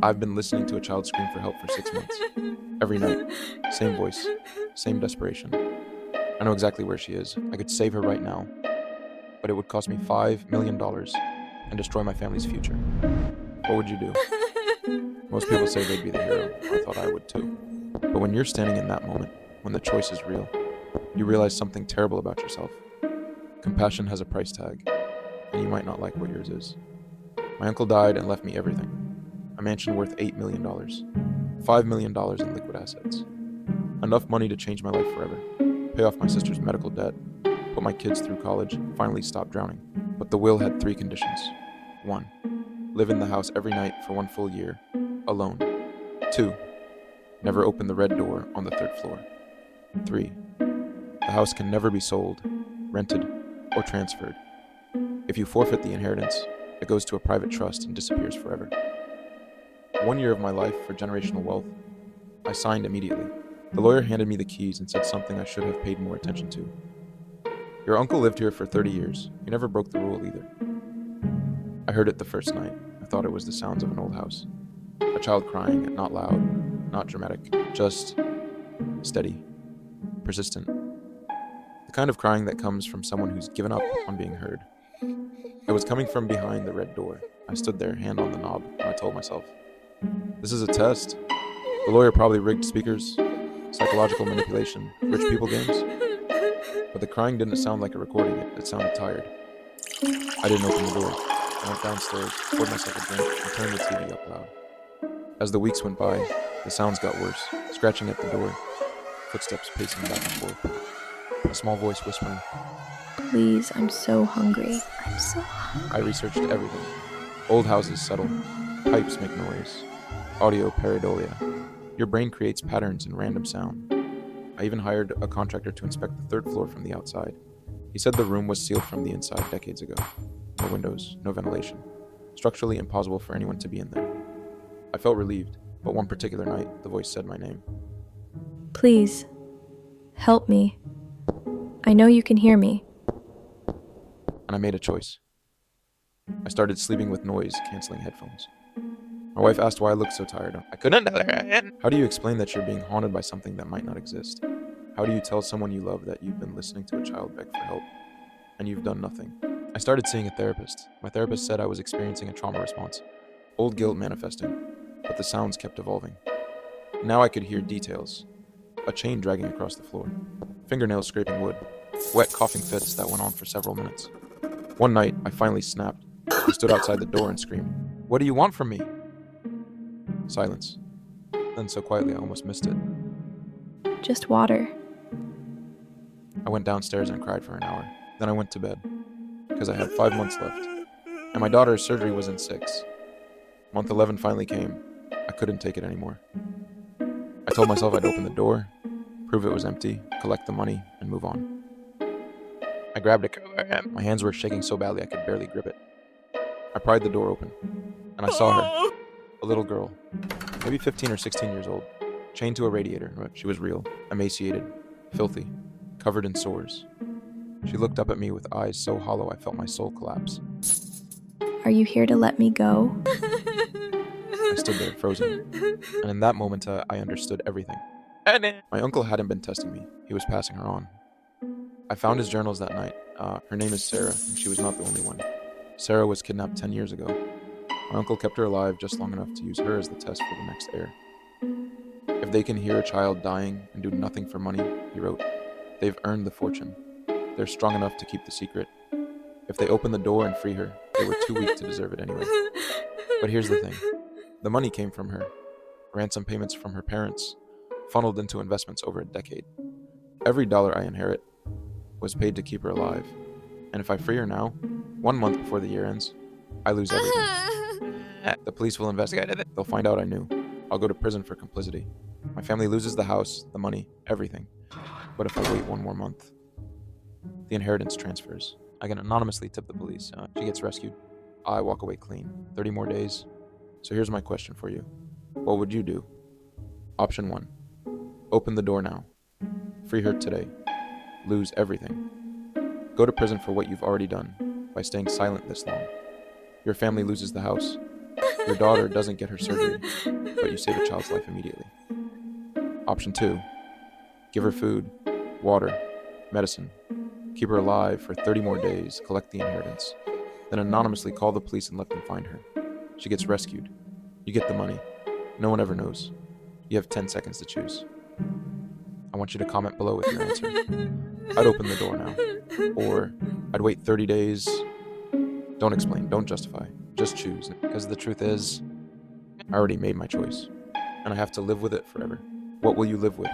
I've been listening to a child scream for help for 6 months. Every night. Same voice. Same desperation. I know exactly where she is. I could save her right now. But it would cost me $5 million and destroy my family's future. What would you do? Most people say they'd be the hero. I thought I would too. But when you're standing in that moment, when the choice is real, you realize something terrible about yourself. Compassion has a price tag, and you might not like what yours is. My uncle died and left me everything. A mansion worth $8 million. $5 million in liquid assets. Enough money to change my life forever. Pay off my sister's medical debt, put my kids through college, finally stop drowning. But the will had 3 conditions. 1. Live in the house every night for 1 full year, alone. 2. Never open the red door on the 3rd floor. 3. The house can never be sold, rented, or transferred. If you forfeit the inheritance, it goes to a private trust and disappears forever. 1 year of my life for generational wealth. I signed immediately. The lawyer handed me the keys and said something I should have paid more attention to. Your uncle lived here for 30 years. He never broke the rule either. I heard it the first night. I thought it was the sounds of an old house. A child crying, not loud, not dramatic, just steady, persistent. The kind of crying that comes from someone who's given up on being heard. It was coming from behind the red door. I stood there, hand on the knob, and I told myself, this is a test. The lawyer probably rigged speakers, psychological manipulation, rich people games. But the crying didn't sound like a recording, it sounded tired. I didn't open the door. I went downstairs, poured myself a drink, and turned the TV up loud. As the weeks went by, the sounds got worse, scratching at the door, footsteps pacing back and forth, a small voice whispering. Please, I'm so hungry. I'm so hungry. I researched everything. Old houses settle, pipes make noise, audio pareidolia. Your brain creates patterns in random sound. I even hired a contractor to inspect the 3rd floor from the outside. He said the room was sealed from the inside decades ago. No windows, no ventilation. Structurally impossible for anyone to be in there. I felt relieved, but one particular night, the voice said my name. Please, help me. I know you can hear me. And I made a choice. I started sleeping with noise-canceling headphones. My wife asked why I looked so tired. I couldn't tell her. How do you explain that you're being haunted by something that might not exist? How do you tell someone you love that you've been listening to a child beg for help, and you've done nothing? I started seeing a therapist. My therapist said I was experiencing a trauma response, old guilt manifesting, but the sounds kept evolving. Now I could hear details. A chain dragging across the floor, fingernails scraping wood, wet coughing fits that went on for several minutes. One night, I finally snapped. I stood outside the door and screamed, "What do you want from me?" Silence. Then so quietly I almost missed it. Just water. I went downstairs and cried for an hour. Then I went to bed, because I had 5 months left, and my daughter's surgery was in 6. Month 11 finally came. I couldn't take it anymore. I told myself I'd open the door, prove it was empty, collect the money, and move on. I grabbed it. My hands were shaking so badly I could barely grip it. I pried the door open, and I saw her, a little girl, maybe 15 or 16 years old, chained to a radiator. She was real, emaciated, filthy, covered in sores. She looked up at me with eyes so hollow I felt my soul collapse. Are you here to let me go? I stood there, frozen, and in that moment I understood everything. My uncle hadn't been testing me. He was passing her on. I found his journals that night. Her name is Sarah, and she was not the only one. Sarah was kidnapped 10 years ago. My uncle kept her alive just long enough to use her as the test for the next heir. If they can hear a child dying and do nothing for money, he wrote, they've earned the fortune. They're strong enough to keep the secret. If they open the door and free her, they were too weak to deserve it anyway. But here's the thing. The money came from her. Ransom payments from her parents, funneled into investments over a decade. Every dollar I inherit was paid to keep her alive. And if I free her now, 1 month before the year ends, I lose everything. The police will investigate it. They'll find out I knew. I'll go to prison for complicity. My family loses the house, the money, everything. But if I wait 1 more month, the inheritance transfers. I can anonymously tip the police. She gets rescued. I walk away clean. 30 more days. So here's my question for you. What would you do? Option 1. Open the door now. Free her today. Lose everything. Go to prison for what you've already done by staying silent this long. Your family loses the house. Your daughter doesn't get her surgery, but you save a child's life immediately. Option 2. Give her food, water, medicine. Keep her alive for 30 more days, collect the inheritance. Then anonymously call the police and let them find her. She gets rescued. You get the money. No one ever knows. You have 10 seconds to choose. I want you to comment below with your answer. I'd open the door now. Or I'd wait 30 days. Don't explain, don't justify. Just choose. Because the truth is, I already made my choice. And I have to live with it forever. What will you live with?